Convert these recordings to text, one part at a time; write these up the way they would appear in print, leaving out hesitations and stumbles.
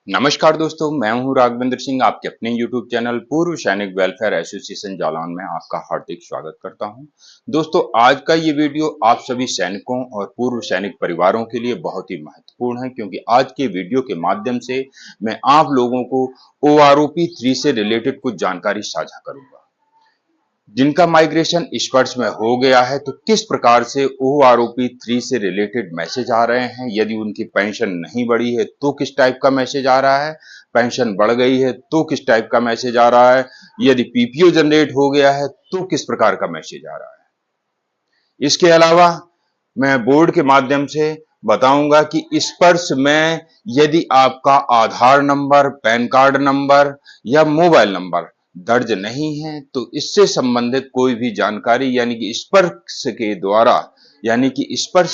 नमस्कार दोस्तों, मैं हूं राघवेंद्र सिंह। आपके अपने YouTube चैनल पूर्व सैनिक वेलफेयर एसोसिएशन जालौन में आपका हार्दिक स्वागत करता हूं। दोस्तों, आज का ये वीडियो आप सभी सैनिकों और पूर्व सैनिक परिवारों के लिए बहुत ही महत्वपूर्ण है, क्योंकि आज के वीडियो के माध्यम से मैं आप लोगों को OROP 3 से रिलेटेड कुछ जानकारी साझा करूंगा। जिनका माइग्रेशन इस वर्ष में हो गया है, तो किस प्रकार से OROP 3 से रिलेटेड मैसेज आ रहे हैं। यदि उनकी पेंशन नहीं बढ़ी है तो किस टाइप का मैसेज आ रहा है, पेंशन बढ़ गई है तो किस टाइप का मैसेज आ रहा है, यदि पीपीओ जनरेट हो गया है तो किस प्रकार का मैसेज आ रहा है। इसके अलावा मैं बोर्ड के माध्यम से बताऊंगा कि इस वर्ष में यदि आपका आधार नंबर, पैन कार्ड नंबर या मोबाइल नंबर दर्ज नहीं है, तो इससे संबंधित कोई भी जानकारी यानी कि स्पर्श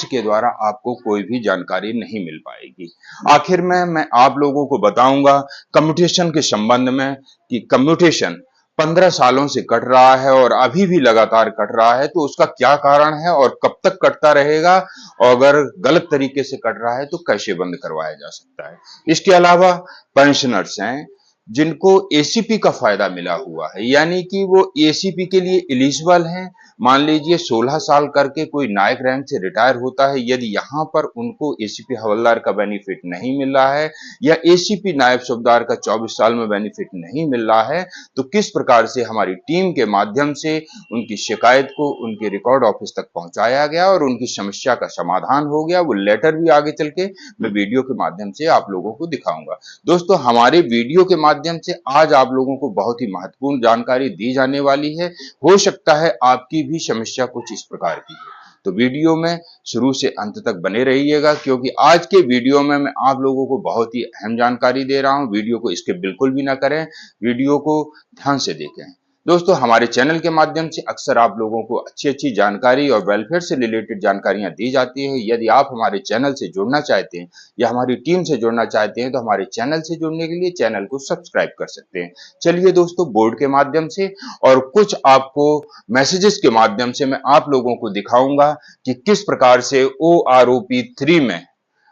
के द्वारा आपको कोई भी जानकारी नहीं मिल पाएगी। आखिर में मैं आप लोगों को बताऊंगा कम्यूटेशन के संबंध में कि कम्यूटेशन 15 सालों से कट रहा है और अभी भी लगातार कट रहा है, तो उसका क्या कारण है और कब तक कटता रहेगा, और अगर गलत तरीके से कट रहा है तो कैसे बंद करवाया जा सकता है। इसके अलावा पेंशनर्स हैं जिनको एसीपी का फायदा मिला हुआ है, यानी कि वो एसीपी के लिए एलिजिबल हैं। मान लीजिए 16 साल करके कोई नायक रैंक से रिटायर होता है, यदि यहां पर उनको एसीपी हवलदार का बेनिफिट नहीं मिल रहा है या एसीपी नायब सूबेदार का 24 साल में बेनिफिट नहीं मिल रहा है, तो किस प्रकार से हमारी टीम के माध्यम से उनकी शिकायत को उनके रिकॉर्ड ऑफिस तक पहुंचाया गया और उनकी समस्या का समाधान हो गया। वो लेटर भी आगे चल के मैं वीडियो के माध्यम से आप लोगों को दिखाऊंगा। दोस्तों, हमारे वीडियो के माध्यम से आज आप लोगों को बहुत ही महत्वपूर्ण जानकारी दी जाने वाली है। हो सकता है आपकी भी समस्या कुछ इस प्रकार की है, तो वीडियो में शुरू से अंत तक बने रहिएगा, क्योंकि आज के वीडियो में मैं आप लोगों को बहुत ही अहम जानकारी दे रहा हूं। वीडियो को स्किप बिल्कुल भी ना करें, वीडियो को ध्यान से देखें। दोस्तों, हमारे चैनल के माध्यम से अक्सर आप लोगों को अच्छी जानकारी और वेलफेयर से रिलेटेड जानकारियां दी जाती है। यदि आप हमारे चैनल से जुड़ना चाहते हैं या हमारी टीम से जुड़ना चाहते हैं, तो हमारे चैनल से जुड़ने के लिए चैनल को सब्सक्राइब कर सकते हैं। चलिए दोस्तों, बोर्ड के माध्यम से और कुछ आपको मैसेजेस के माध्यम से मैं आप लोगों को दिखाऊंगा कि किस प्रकार से OROP 3 में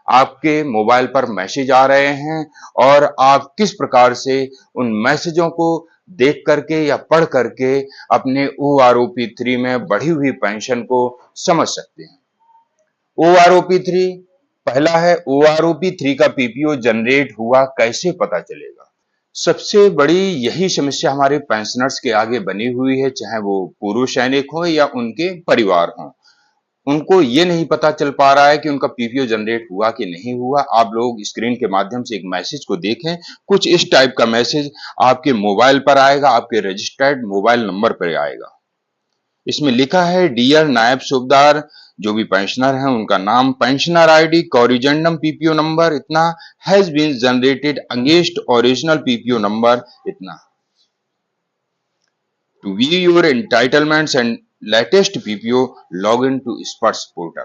आपके मोबाइल पर मैसेज आ रहे हैं और आप किस प्रकार से उन मैसेजों को देख करके या पढ़ करके अपने OROP 3 में बढ़ी हुई पेंशन को समझ सकते हैं। OROP 3 पहला है, OROP 3 का पीपीओ जनरेट हुआ कैसे पता चलेगा। सबसे बड़ी यही समस्या हमारे पेंशनर्स के आगे बनी हुई है, चाहे वो पूर्व सैनिक हो या उनके परिवार हो। उनको ये नहीं पता चल पा रहा है कि उनका पीपीओ जनरेट हुआ कि नहीं हुआ। आप लोग स्क्रीन के माध्यम से एक मैसेज को देखें, कुछ इस टाइप का मैसेज आपके मोबाइल पर आएगा, आपके रजिस्टर्ड मोबाइल नंबर पर आएगा। इसमें लिखा है, डियर नायब सूबेदार, जो भी पेंशनर है उनका नाम, pensioner ID, corrigendum PPO number इतना, has been generated against original PPO number इतना। To view your entitlements and latest PPO, log in to स्पर्श पोर्टल।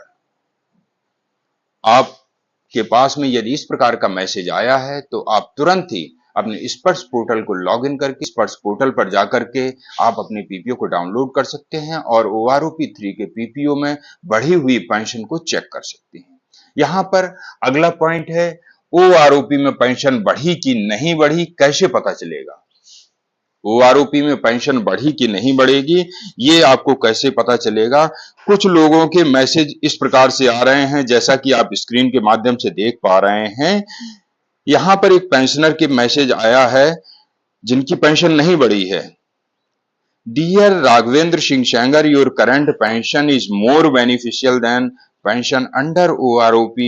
आपके पास में यदि इस प्रकार का मैसेज आया है, तो आप तुरंत ही अपने स्पर्श पोर्टल को लॉग इन करके स्पर्श पोर्टल पर जाकर के आप अपने पीपीओ को डाउनलोड कर सकते हैं और OROP 3 के पीपीओ में बढ़ी हुई पेंशन को चेक कर सकते हैं। यहाँ पर अगला पॉइंट है, OROP में पेंशन बढ़ी कि नहीं बढ़ी कैसे पता चलेगा। OROP में पेंशन बढ़ी कि नहीं बढ़ेगी, ये आपको कैसे पता चलेगा। कुछ लोगों के मैसेज इस प्रकार से आ रहे हैं, जैसा कि आप स्क्रीन के माध्यम से देख पा रहे हैं। यहां पर एक पेंशनर के मैसेज आया है जिनकी पेंशन नहीं बढ़ी है। Dear Raghavendra Singh Sengar, your current pension is more beneficial than pension under OROP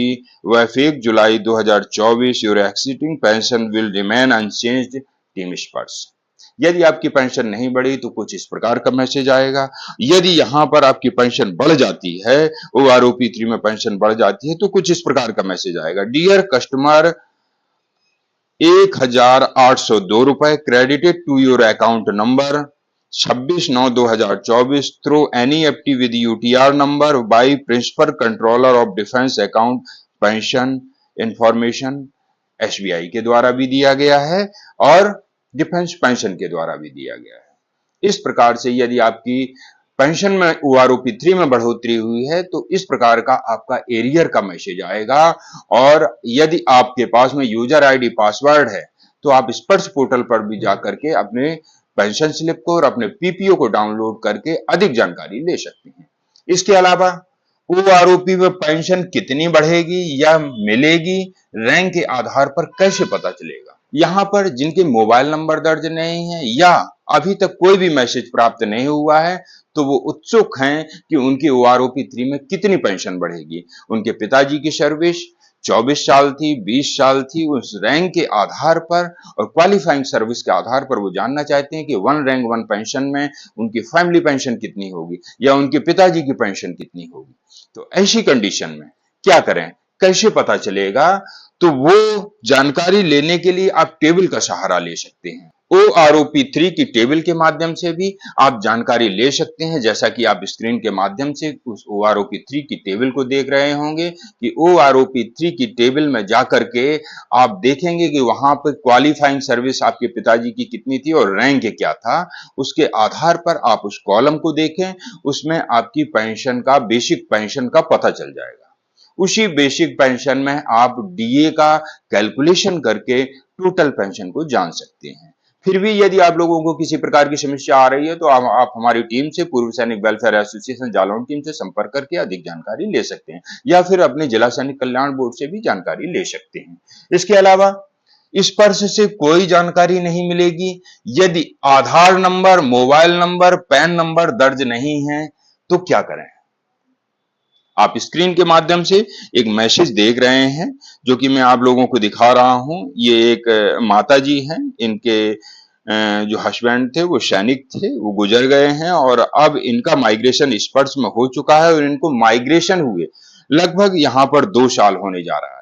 वैफेक July 2024। Your existing pension will remain unchanged, team Sparsh. यदि आपकी पेंशन नहीं बढ़ी तो कुछ इस प्रकार का मैसेज आएगा। यदि यहां पर आपकी पेंशन बढ़ जाती है, OROP 3 में पेंशन बढ़ जाती है, तो कुछ इस प्रकार का मैसेज आएगा, डियर कस्टमर, 1,802 रुपए credited to your account number 26/9/2024 through NEFT with UTR number by principal controller of defence account pension information. SBI के द्वारा भी दिया गया है और डिफेंस पेंशन के द्वारा भी दिया गया है। इस प्रकार से यदि आपकी पेंशन में ओआरओपी 3 में बढ़ोतरी हुई है तो इस प्रकार का आपका एरियर का मैसेज आएगा। और यदि आपके पास में यूजर आईडी पासवर्ड है तो आप स्पर्श पोर्टल पर भी जाकर के अपने पेंशन स्लिप को और अपने पीपीओ को डाउनलोड करके अधिक जानकारी ले सकते हैं। इसके अलावा ओआरओपी में पेंशन कितनी बढ़ेगी या मिलेगी, रैंक के आधार पर कैसे पता चलेगा? यहाँ पर जिनके मोबाइल नंबर दर्ज नहीं है या अभी तक कोई भी मैसेज प्राप्त नहीं हुआ है तो वो उत्सुक हैं कि उनकी ओआरओपी 3 में कितनी पेंशन बढ़ेगी। उनके पिताजी की सर्विस 24 साल थी, 20 साल थी, उस रैंक के आधार पर और क्वालिफाइंग सर्विस के आधार पर वो जानना चाहते हैं कि 1 रैंक 1 पेंशन में उनकी फैमिली पेंशन कितनी होगी या उनके पिताजी की पेंशन कितनी होगी। तो ऐसी कंडीशन में क्या करें, कैसे पता चलेगा? तो वो जानकारी लेने के लिए आप टेबल का सहारा ले सकते हैं। ओआरओपी 3 की टेबल के माध्यम से भी आप जानकारी ले सकते हैं। जैसा कि आप स्क्रीन के माध्यम से उस ओआरओपी 3 की टेबल को देख रहे होंगे कि ओआरओपी 3 की टेबल में जाकर के आप देखेंगे कि वहां पर क्वालिफाइंग सर्विस आपके पिताजी की कितनी थी और रैंक क्या था। उसके आधार पर आप उस कॉलम को देखें, उसमें आपकी पेंशन का, बेसिक पेंशन का पता चल जाएगा। उसी बेसिक पेंशन में आप डीए का कैलकुलेशन करके टोटल पेंशन को जान सकते हैं। फिर भी यदि आप लोगों को किसी प्रकार की समस्या आ रही है तो आप हमारी टीम से, पूर्व सैनिक वेलफेयर एसोसिएशन जालौन टीम से संपर्क करके अधिक जानकारी ले सकते हैं या फिर अपने जिला सैनिक कल्याण बोर्ड से भी जानकारी ले सकते हैं। इसके अलावा स्पर्श से कोई जानकारी नहीं मिलेगी यदि Aadhaar number, mobile number, PAN number दर्ज नहीं है तो क्या करें? आप स्क्रीन के माध्यम से एक मैसेज देख रहे हैं जो कि मैं आप लोगों को दिखा रहा हूं। ये एक माता जी हैं, इनके जो हस्बैंड थे वो सैनिक थे, वो गुजर गए हैं और अब इनका माइग्रेशन स्पर्श में हो चुका है और इनको माइग्रेशन हुए लगभग यहाँ पर 2 साल होने जा रहा है।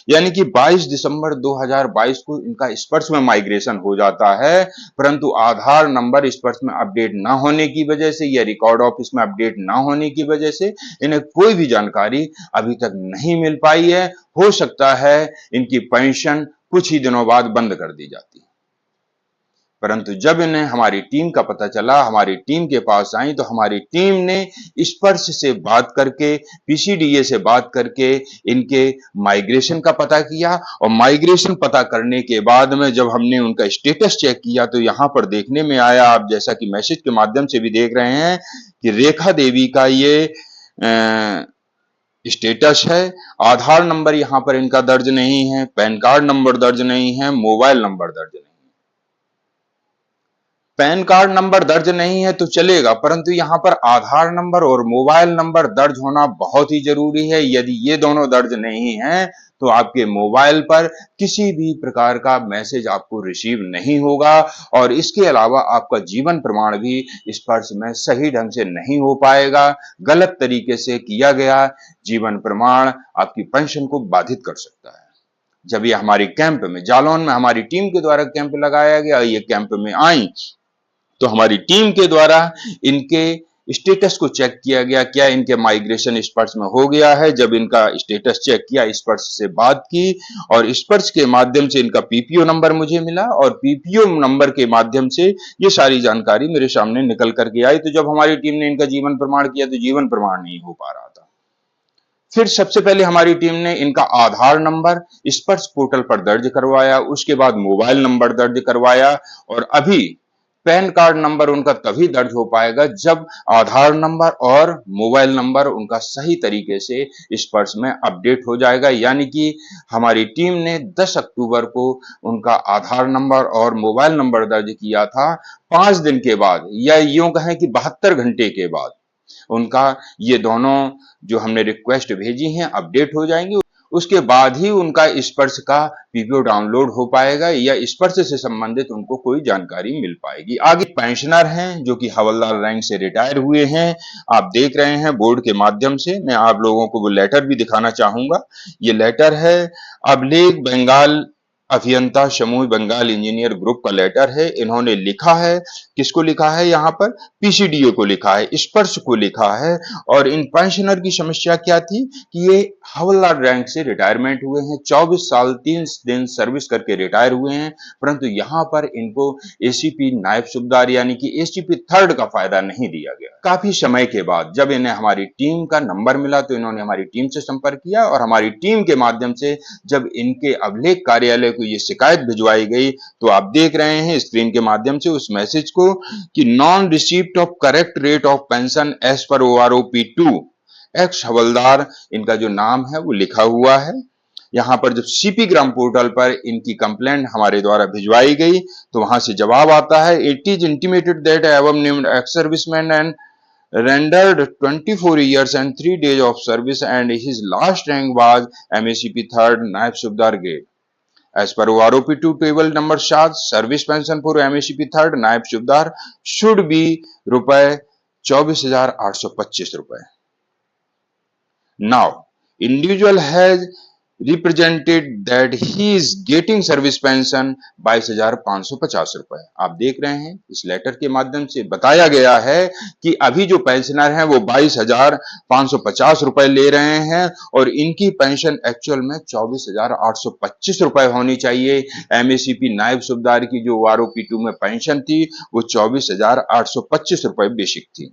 यानी कि 22 दिसंबर 2022 को इनका स्पर्श में माइग्रेशन हो जाता है, परंतु आधार नंबर स्पर्श में अपडेट न होने की वजह से या रिकॉर्ड ऑफिस में अपडेट न होने की वजह से इन्हें कोई भी जानकारी अभी तक नहीं मिल पाई है। हो सकता है इनकी पेंशन कुछ ही दिनों बाद बंद कर दी जाती है। परंतु जब इन्हें हमारी टीम का पता चला, हमारी टीम के पास आई तो हमारी टीम ने स्पर्श से बात करके, पीसीडीए से बात करके इनके माइग्रेशन का पता किया और माइग्रेशन पता करने के बाद में जब हमने उनका स्टेटस चेक किया तो यहाँ पर देखने में आया, आप जैसा कि मैसेज के माध्यम से भी देख रहे हैं कि रेखा देवी का ये स्टेटस है। आधार नंबर यहाँ पर इनका दर्ज नहीं है, पैन कार्ड नंबर दर्ज नहीं है, मोबाइल नंबर दर्ज नहीं है। पैन कार्ड नंबर दर्ज नहीं है तो चलेगा, परंतु यहाँ पर आधार नंबर और मोबाइल नंबर दर्ज होना बहुत ही जरूरी है। यदि ये दोनों दर्ज नहीं है तो आपके मोबाइल पर किसी भी प्रकार का मैसेज आपको रिसीव नहीं होगा और इसके अलावा आपका जीवन प्रमाण भी स्पर्श में सही ढंग से नहीं हो पाएगा। गलत तरीके से किया गया जीवन प्रमाण आपकी पेंशन को बाधित कर सकता है। जब ये हमारी कैंप में, जालौन में हमारी टीम के द्वारा कैंप लगाया गया, ये कैंप में आई तो हमारी टीम के द्वारा इनके स्टेटस को चेक किया गया, क्या इनके माइग्रेशन स्पर्श में हो गया है। जब इनका स्टेटस चेक किया, स्पर्श से बात की और स्पर्श के माध्यम से इनका पीपीओ नंबर मुझे मिला और पीपीओ नंबर के माध्यम से ये सारी जानकारी मेरे सामने निकल करके आई। तो जब हमारी टीम ने इनका जीवन प्रमाण किया तो जीवन प्रमाण नहीं हो पा रहा था। फिर सबसे पहले हमारी टीम ने इनका आधार नंबर स्पर्श पोर्टल पर दर्ज करवाया, उसके बाद मोबाइल नंबर दर्ज करवाया और अभी पैन कार्ड नंबर उनका तभी दर्ज हो पाएगा जब आधार नंबर और मोबाइल नंबर उनका सही तरीके से स्पर्श में अपडेट हो जाएगा। यानी कि हमारी टीम ने 10 अक्टूबर को उनका आधार नंबर और मोबाइल नंबर दर्ज किया था। 5 दिन के बाद या यूं कहें कि 72 घंटे के बाद उनका ये दोनों जो हमने रिक्वेस्ट भेजी हैं अपडेट हो जाएंगी। उसके बाद ही उनका स्पर्श का पीपीओ डाउनलोड हो पाएगा या स्पर्श से संबंधित उनको कोई जानकारी मिल पाएगी। आगे पेंशनर हैं जो कि हवलदार रैंक से रिटायर हुए हैं, आप देख रहे हैं बोर्ड के माध्यम से। मैं आप लोगों को वो लेटर भी दिखाना चाहूंगा। ये लेटर है अभिलेख बंगाल अभियंता समूह बंगाल इंजीनियर ग्रुप का लेटर है। इन्होंने लिखा है, किसको लिखा है, यहाँ पर पीसीडीए को लिखा है, स्पर्श को लिखा है। और इन पेंशनर की समस्या क्या थी कि ये हवलदार रैंक से रिटायरमेंट हुए हैं, 24 साल 3 दिन सर्विस करके रिटायर हुए हैं, परंतु यहाँ पर इनको एसीपी नायब सूबेदार यानी कि एसीपी थर्ड का फायदा नहीं दिया गया। काफी समय के बाद जब इन्हें हमारी टीम का नंबर मिला तो इन्होंने हमारी टीम से संपर्क किया और हमारी टीम के माध्यम से जब इनके अभिलेख कार्यालय को ये शिकायत भिजवाई गई तो आप देख रहे हैं स्क्रीन के माध्यम से उस मैसेज को कि non receipt of correct rate of pension as पर OROP2 एक्स हवलदार, इनका जो नाम है वो लिखा हुआ है। यहाँ पर जब सीपी ग्राम पोर्टल पर इनकी कंप्लेंट हमारे द्वारा भिजवाई गई तो वहां से जवाब आता है, इट इज इंटीमेटेड दैट एवं named ex serviceman and rendered 24 years and 3 days of service and his last rank was MACP 3rd Naib Subdar grade. As per OROP2 table number 7, service pension for MACP 3rd Naib Subdar should be रुपए 24,825 रुपए. Now, individual has represented that he is getting service pension 22,550 रुपए। आप देख रहे हैं इस letter के माध्यम से बताया गया है कि अभी जो पेंशनर हैं वो 22,550 रुपए ले रहे हैं और इनकी पेंशन एक्चुअल में 24,825 रुपए होनी चाहिए। एमएसीपी नायब सूबेदार की जो OROP2 में पेंशन थी वो 24,825 रुपए बेसिक थी।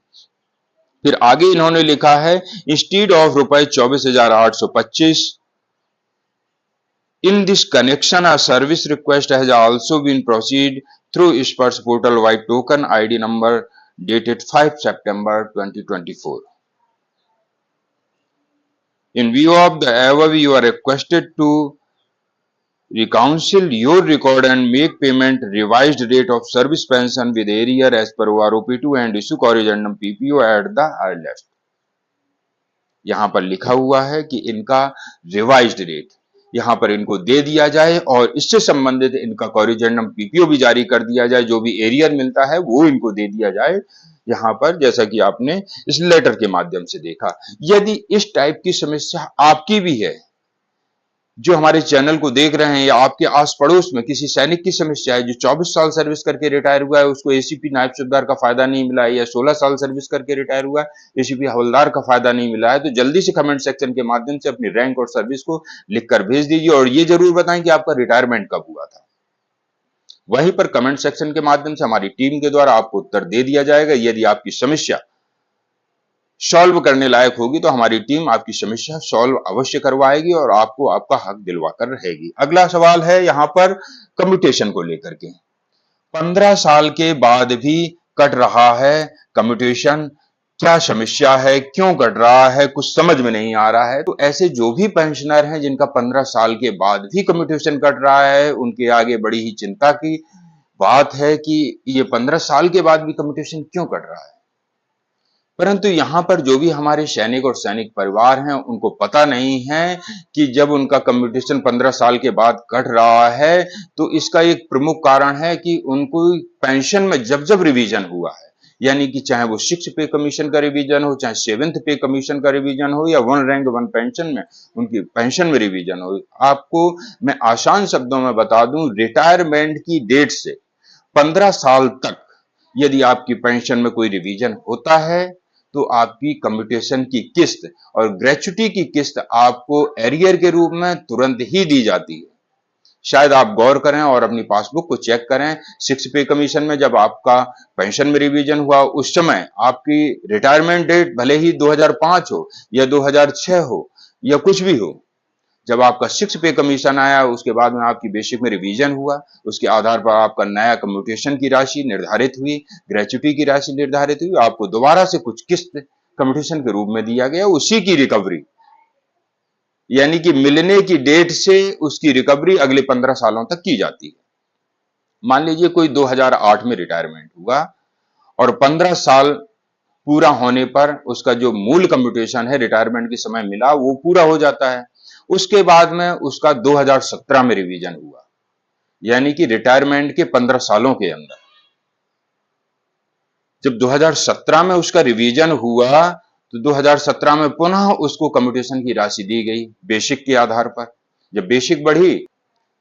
फिर आगे इन्होंने लिखा है, इंस्टीड ऑफ रुपए 24,825, in this connection a service request has also been proceeded through Spurs portal by token ID number dated 5 September 2024. In view of the above, you are requested to reconcile your record and make payment revised rate of service pension with arrear as per OROP2 and issue corrigendum PPO at the earliest. यहाँ पर लिखा हुआ है कि इनका revised rate यहाँ पर इनको दे दिया जाए और इससे संबंधित इनका कॉरिजेंडम पीपीओ भी जारी कर दिया जाए, जो भी एरियर मिलता है वो इनको दे दिया जाए। यहाँ पर जैसा कि आपने इस लेटर के माध्यम से देखा, यदि इस टाइप की समस्या आपकी भी है, जो हमारे चैनल को देख रहे हैं, या आपके आस पड़ोस में किसी सैनिक की समस्या है जो 24 साल सर्विस करके रिटायर हुआ है, उसको एसीपी नायब सूबेदार का फायदा नहीं मिला है, या 16 साल सर्विस करके रिटायर हुआ है एसीपी हवलदार का फायदा नहीं मिला है, तो जल्दी से कमेंट सेक्शन के माध्यम से अपनी रैंक और सर्विस को लिखकर भेज दीजिए और ये जरूर बताएं कि आपका रिटायरमेंट कब हुआ था। वहीं पर कमेंट सेक्शन के माध्यम से हमारी टीम के द्वारा आपको उत्तर दे दिया जाएगा। यदि आपकी समस्या सॉल्व करने लायक होगी तो हमारी टीम आपकी समस्या सॉल्व अवश्य करवाएगी और आपको आपका हक दिलवाकर रहेगी। अगला सवाल है यहाँ पर कम्यूटेशन को लेकर के। 15 साल के बाद भी कट रहा है कम्यूटेशन, क्या समस्या है, क्यों कट रहा है, कुछ समझ में नहीं आ रहा है। तो ऐसे जो भी पेंशनर हैं जिनका 15 साल के बाद भी कम्यूटेशन कट रहा है, उनके आगे बड़ी ही चिंता की बात है कि ये 15 साल के बाद भी कम्यूटेशन क्यों कट रहा है। परंतु यहाँ पर जो भी हमारे सैनिक और सैनिक परिवार हैं उनको पता नहीं है कि जब उनका कम्यूटेशन 15 साल के बाद कट रहा है तो इसका एक प्रमुख कारण है कि उनको पेंशन में जब जब रिवीजन हुआ है, यानी कि चाहे वो 6 पे कमीशन का रिवीजन हो, चाहे 7th पे कमीशन का रिवीजन हो, या 1 रैंक 1 पेंशन में उनकी पेंशन में रिवीजन हो। आपको मैं आसान शब्दों में बता दूं, रिटायरमेंट की डेट से 15 साल तक यदि आपकी पेंशन में कोई रिवीजन होता है तो आपकी कम्यूटेशन की किस्त और ग्रेच्युटी की किस्त आपको एरियर के रूप में तुरंत ही दी जाती है। शायद आप गौर करें और अपनी पासबुक को चेक करें, 6 पे कमीशन में जब आपका पेंशन में रिवीजन हुआ उस समय आपकी रिटायरमेंट डेट भले ही 2005 हो या 2006 हो या कुछ भी हो, जब आपका 6 पे कमीशन आया उसके बाद में आपकी बेसिक में रिवीजन हुआ, उसके आधार पर आपका नया कम्यूटेशन की राशि निर्धारित हुई, ग्रेच्युटी की राशि निर्धारित हुई, आपको दोबारा से कुछ किस्त कम्यूटेशन के रूप में दिया गया, उसी की रिकवरी यानी कि मिलने की डेट से उसकी रिकवरी अगले 15 सालों तक की जाती है। मान लीजिए कोई 2008 में रिटायरमेंट हुआ और 15 साल पूरा होने पर उसका जो मूल कम्यूटेशन है रिटायरमेंट के समय मिला वो पूरा हो जाता है। उसके बाद में उसका 2017 में रिवीजन हुआ, यानी कि रिटायरमेंट के 15 सालों के अंदर जब 2017 में उसका रिवीजन हुआ तो 2017 में पुनः उसको कम्यूटेशन की राशि दी गई बेसिक के आधार पर। जब बेसिक बढ़ी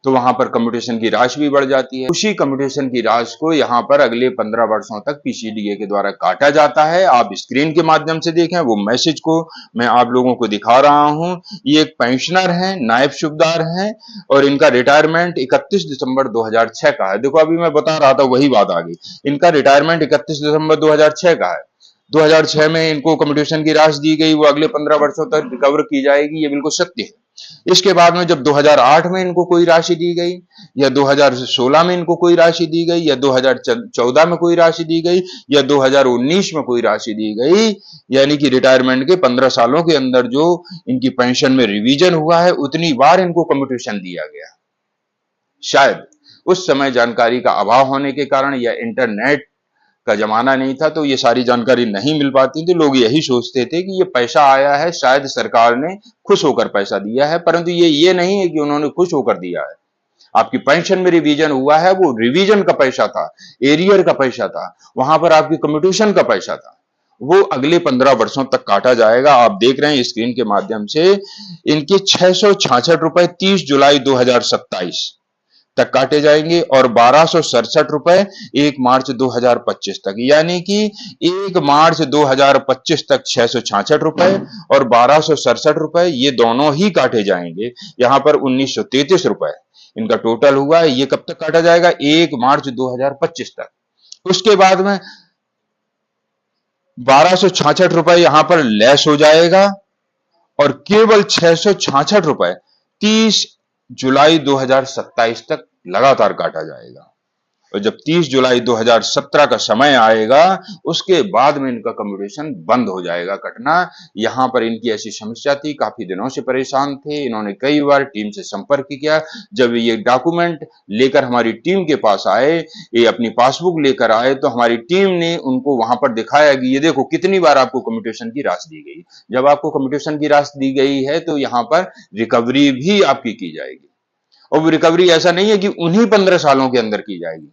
तो वहां पर कम्यूटेशन की राशि भी बढ़ जाती है। उसी कम्यूटेशन की राशि को यहाँ पर अगले 15 वर्षों तक पीसीडीए के द्वारा काटा जाता है। आप स्क्रीन के माध्यम से देखें, वो मैसेज को मैं आप लोगों को दिखा रहा हूं। ये एक पेंशनर है, नायब सूबेदार हैं और इनका रिटायरमेंट 31 दिसंबर 2006 का है। देखो अभी मैं बता रहा था वही बात आ गई। इनका रिटायरमेंट 31 दिसंबर 2006 का है। 2006 में इनको कम्यूटेशन की राशि दी गई, वो अगले 15 वर्षों तक रिकवर की जाएगी, ये बिल्कुल सत्य है। इसके बाद में जब 2008 में इनको कोई राशि दी गई, या 2016 में इनको कोई राशि दी गई, या 2014 में कोई राशि दी गई, या 2019 में कोई राशि दी गई, यानी कि रिटायरमेंट के 15 सालों के अंदर जो इनकी पेंशन में रिवीजन हुआ है, उतनी बार इनको कम्यूटेशन दिया गया। शायद उस समय जानकारी का अभाव होने के कारण या इंटरनेट का जमाना नहीं था, तो ये सारी जानकारी नहीं मिल पाती थी। लोग यही सोचते थे कि ये पैसा आया है, शायद सरकार ने खुश होकर पैसा दिया है, परंतु ये नहीं है कि उन्होंने खुश होकर दिया है। आपकी पेंशन में रिवीजन हुआ है, वो रिवीजन का पैसा था, एरियर का पैसा था, वहां पर आपकी कम्यूटेशन का पैसा था, वो अगले 15 वर्षों तक काटा जाएगा। आप देख रहे हैं स्क्रीन के माध्यम से, इनके 666 रुपए 30 जुलाई 2027 तक काटे जाएंगे और 1267 रुपए 1 मार्च 2025 तक, यानी कि 1 मार्च 2025 तक 666 रुपए और 1267 रुपए ये दोनों ही काटे जाएंगे। यहां पर 1933 रुपए इनका टोटल हुआ है। ये कब तक काटा जाएगा? 1 मार्च 2025 तक। उसके बाद में 1266 रुपए यहां पर लेस हो जाएगा और केवल 666 रुपए 30 जुलाई 2027 तक लगातार काटा जाएगा। और जब 30 जुलाई 2017 का समय आएगा, उसके बाद में इनका कम्यूटेशन बंद हो जाएगा कटना। यहां पर इनकी ऐसी समस्या थी, काफी दिनों से परेशान थे, इन्होंने कई बार टीम से संपर्क किया। जब ये डॉक्यूमेंट लेकर हमारी टीम के पास आए, ये अपनी पासबुक लेकर आए, तो हमारी टीम ने उनको वहां पर दिखाया कि ये देखो कितनी बार आपको कम्यूटेशन की राशि दी गई। जब आपको कम्यूटेशन की राशि दी गई है तो यहाँ पर रिकवरी भी आपकी की जाएगी, और वो रिकवरी ऐसा नहीं है कि उन्हीं 15 सालों के अंदर की जाएगी।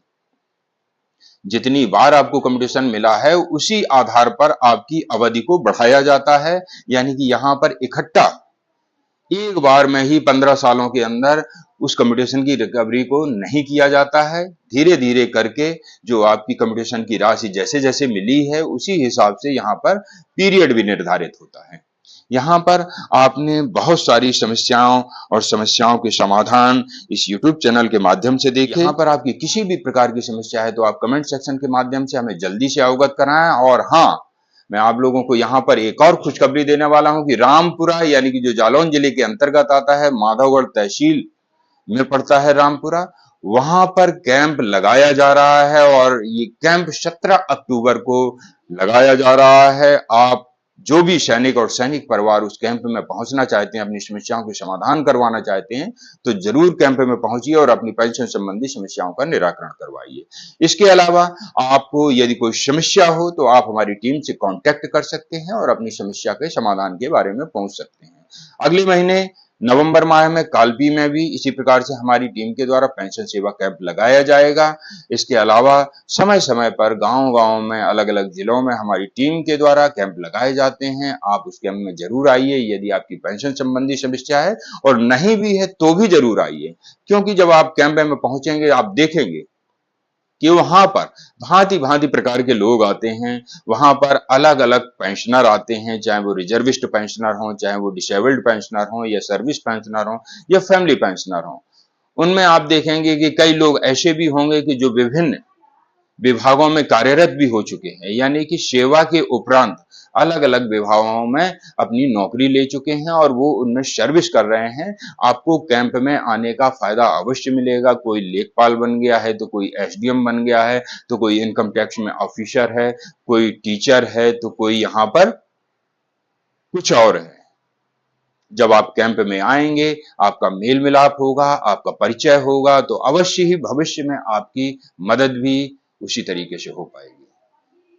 जितनी बार आपको कम्यूटेशन मिला है, उसी आधार पर आपकी अवधि को बढ़ाया जाता है, यानी कि यहां पर इकट्ठा एक बार में ही 15 सालों के अंदर उस कम्यूटेशन की रिकवरी को नहीं किया जाता है। धीरे धीरे करके जो आपकी कम्यूटेशन की राशि जैसे जैसे मिली है, उसी हिसाब से यहाँ पर पीरियड भी निर्धारित होता है। यहाँ पर आपने बहुत सारी समस्याओं और समस्याओं के समाधान इस YouTube चैनल के माध्यम से देखे। यहाँ पर आपकी किसी भी प्रकार की समस्या है तो आप कमेंट सेक्शन के माध्यम से हमें जल्दी से अवगत कराएं। और हाँ, मैं आप लोगों को यहाँ पर एक और खुशखबरी देने वाला हूँ कि रामपुरा, यानी कि जो जालौन जिले के अंतर्गत आता है, माधवगढ़ तहसील में पड़ता है रामपुरा, वहां पर कैंप लगाया जा रहा है और ये कैंप 17 अक्टूबर को लगाया जा रहा है। आप जो भी सैनिक और सैनिक परिवार उस कैंप में पहुंचना चाहते हैं, अपनी समस्याओं के समाधान करवाना चाहते हैं, तो जरूर कैंप में पहुंचिए और अपनी पेंशन संबंधी समस्याओं का निराकरण करवाइए। इसके अलावा आपको यदि कोई समस्या हो तो आप हमारी टीम से कांटेक्ट कर सकते हैं और अपनी समस्या के समाधान के बारे में पहुंच सकते हैं। अगले महीने नवंबर माह में कालपी में भी इसी प्रकार से हमारी टीम के द्वारा पेंशन सेवा कैंप लगाया जाएगा। इसके अलावा समय समय पर गांव-गांव में, अलग-अलग जिलों में हमारी टीम के द्वारा कैंप लगाए जाते हैं। आप उस कैंप में जरूर आइए यदि आपकी पेंशन संबंधी समस्या है, और नहीं भी है तो भी जरूर आइए, क्योंकि जब आप कैंप में पहुंचेंगे आप देखेंगे कि वहां पर भांति भांति प्रकार के लोग आते हैं। वहां पर अलग अलग पेंशनर आते हैं, चाहे वो रिजर्विस्ट पेंशनर हो, चाहे वो डिसेबल्ड पेंशनर हो, या सर्विस पेंशनर हो, या फैमिली पेंशनर हो। उनमें आप देखेंगे कि कई लोग ऐसे भी होंगे कि जो विभिन्न विभागों में कार्यरत भी हो चुके हैं, यानी कि सेवा के उपरांत अलग अलग विभागों में अपनी नौकरी ले चुके हैं और वो उनमें सर्विस कर रहे हैं। आपको कैंप में आने का फायदा अवश्य मिलेगा। कोई लेखपाल बन गया है, तो कोई एसडीएम बन गया है, तो कोई इनकम टैक्स में ऑफिसर है, कोई टीचर है, तो कोई यहाँ पर कुछ और है। जब आप कैंप में आएंगे, आपका मेल मिलाप होगा, आपका परिचय होगा, तो अवश्य ही भविष्य में आपकी मदद भी उसी तरीके से हो पाएगी।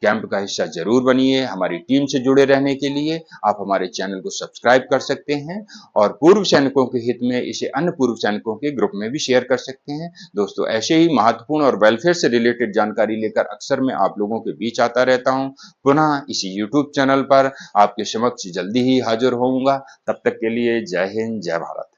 कैंप का हिस्सा जरूर बनिए। हमारी टीम से जुड़े रहने के लिए आप हमारे चैनल को सब्सक्राइब कर सकते हैं और पूर्व सैनिकों के हित में इसे अन्य पूर्व सैनिकों के ग्रुप में भी शेयर कर सकते हैं। दोस्तों, ऐसे ही महत्वपूर्ण और वेलफेयर से रिलेटेड जानकारी लेकर अक्सर मैं आप लोगों के बीच आता रहता हूं। पुनः इसी यूट्यूब चैनल पर आपके समक्ष जल्दी ही हाजिर होऊंगा। तब तक के लिए जय हिंद, जय भारत।